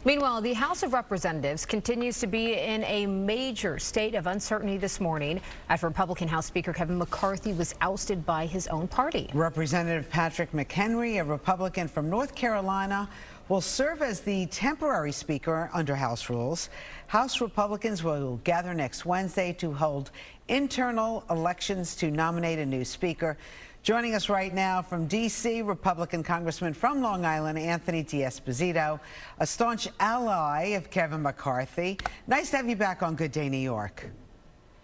Meanwhile, the House of Representatives continues to be in a major state of uncertainty this morning after Republican House Speaker Kevin McCarthy was ousted by his own party. Representative Patrick McHenry, a Republican from North Carolina, will serve as the temporary speaker under House rules. House Republicans will gather next Wednesday to hold internal elections to nominate a new speaker. Joining us right now from D.C., Republican Congressman from Long Island, Anthony D'Esposito, a staunch ally of Kevin McCarthy. Nice to have you back on Good Day New York.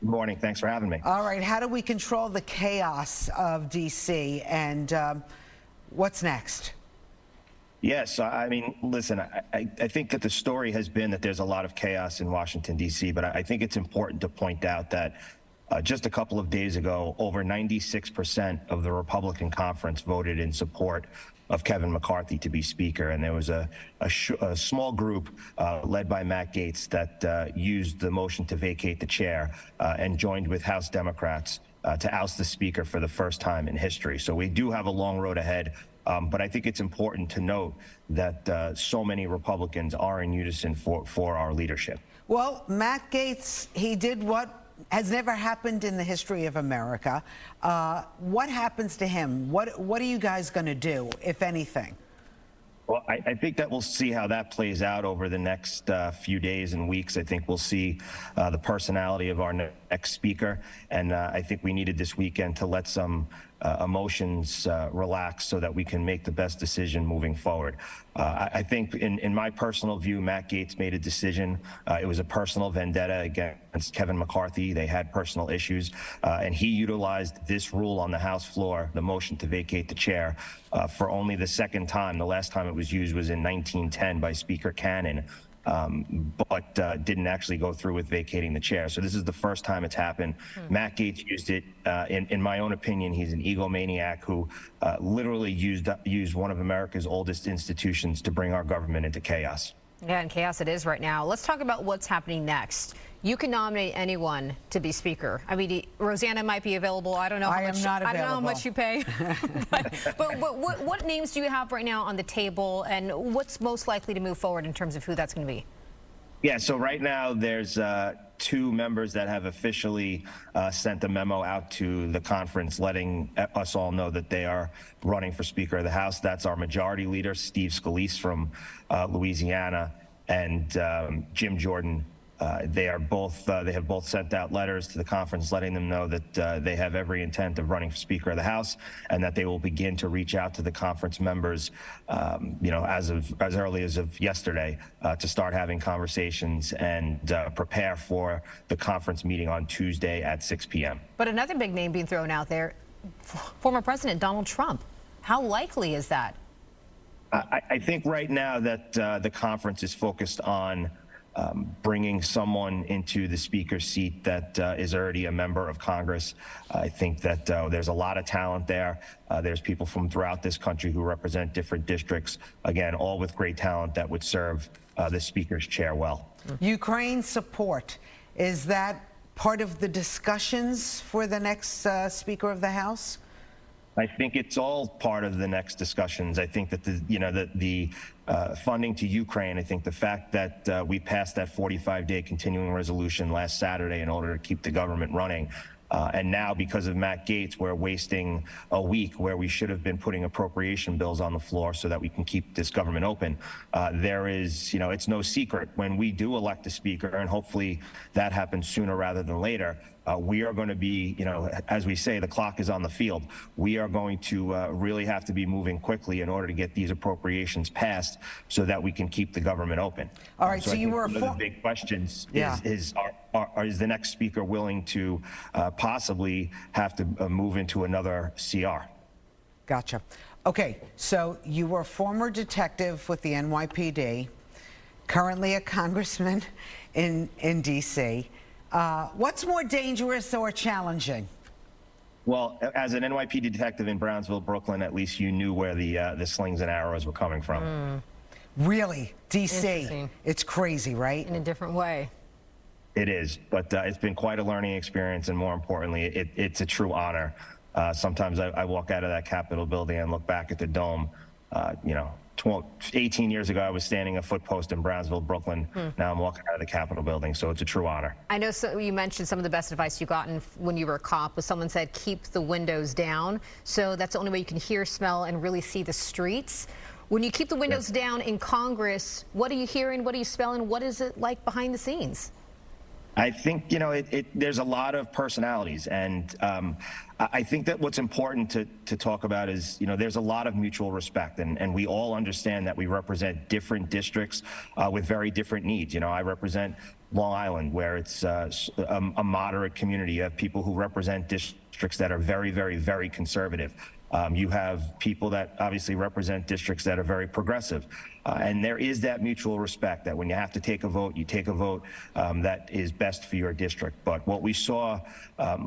Good morning. Thanks for having me. All right. How do we control the chaos of D.C. and what's next? Yes, I mean, listen, I think that the story has been that there's a lot of chaos in Washington, D.C., but I think it's important to point out that just a couple of days ago, over 96% of the Republican conference voted in support of Kevin McCarthy to be speaker. And there was a small group led by Matt Gaetz that used the motion to vacate the chair and joined with House Democrats to oust the speaker for the first time in history. So we do have a long road ahead. But I think it's important to note that so many Republicans are in unison for our leadership. Well, Matt Gaetz, he did what has never happened in the history of America. What happens to him? What are you guys going to do, if anything? Well, I think that we'll see how that plays out over the next few days and weeks. I think we'll see the personality of our next speaker. And I think we needed this weekend to let some emotions relax so that we can make the best decision moving forward. I think in my personal view, Matt Gaetz made a decision. It was a personal vendetta against Kevin McCarthy. They had personal issues, and he utilized this rule on the House floor, the motion to vacate the chair, for only the second time. The last time it was used was in 1910 by Speaker Cannon. But didn't actually go through with vacating the chair. So this is the first time it's happened. Matt Gaetz used it. In my own opinion, he's an egomaniac who literally used one of America's oldest institutions to bring our government into chaos. Yeah, and chaos it is right now. Let's talk about what's happening next. You can nominate anyone to be speaker. I mean, Rosanna might be available. I don't know how much. I don't know how much you pay. but what names do you have right now on the table, and what's most likely to move forward in terms of who that's going to be? Yeah, so right now there's two members that have officially sent a memo out to the conference letting us all know that they are running for Speaker of the House. That's our Majority Leader, Steve Scalise from Louisiana, and Jim Jordan. They have both sent out letters to the conference letting them know that they have every intent of running for Speaker of the House, and that they will begin to reach out to the conference members, as early as of yesterday, to start having conversations and prepare for the conference meeting on Tuesday at 6 p.m. But another big name being thrown out there, former President Donald Trump. How likely is that? I think right now that the conference is focused on bringing someone into the speaker's seat that is already a member of Congress. I think that there's a lot of talent there. There's people from throughout this country who represent different districts, again, all with great talent that would serve the speaker's chair well. Ukraine support, is that part of the discussions for the next Speaker of the House? I think it's all part of the next discussions. I think that the funding to Ukraine, I think the fact that we passed that 45-day continuing resolution last Saturday in order to keep the government running, and now because of Matt Gaetz, we're wasting a week where we should have been putting appropriation bills on the floor so that we can keep this government open. There is, it's no secret when we do elect a speaker, and hopefully that happens sooner rather than later. We are going to be, as we say, the clock is on the field. We are going to really have to be moving quickly in order to get these appropriations passed so that we can keep the government open. All right, so you were one of the big questions is the next speaker willing to possibly have to move into another CR? Gotcha. Okay, so you were a former detective with the NYPD, currently a congressman in D.C. What's more dangerous or challenging? Well, as an NYPD detective in Brownsville, Brooklyn, at least you knew where the slings and arrows were coming from. Really? D.C.? It's crazy, right? In a different way. It is, but it's been quite a learning experience, and more importantly, it's a true honor. Sometimes I walk out of that Capitol building and look back at the dome, 18 years ago, I was standing a foot post in Brownsville, Brooklyn. Now I'm walking out of the Capitol building, so it's a true honor. I know you mentioned some of the best advice you gotten when you were a cop was someone said keep the windows down. So that's the only way you can hear, smell, and really see the streets. When you keep the windows down in Congress, what are you hearing? What are you smelling? What is it like behind the scenes? I think, there's a lot of personalities, and I think that what's important to talk about is, there's a lot of mutual respect, and we all understand that we represent different districts with very different needs. I represent Long Island, where it's a moderate community. You have people who represent districts that are very, very, very conservative. You have people that obviously represent districts that are very progressive. And there is that mutual respect that when you have to take a vote, you take a vote that is best for your district. But what we saw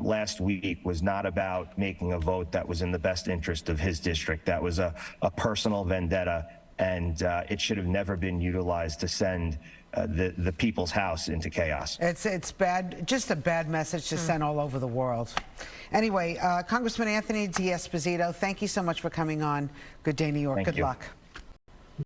last week was not about making a vote that was in the best interest of his district. That was a personal vendetta, and it should have never been utilized to send the people's house into chaos. It's bad, just a bad message to send all over the world. Anyway, Congressman Anthony D'Esposito, thank you so much for coming on Good Day New York. Good luck.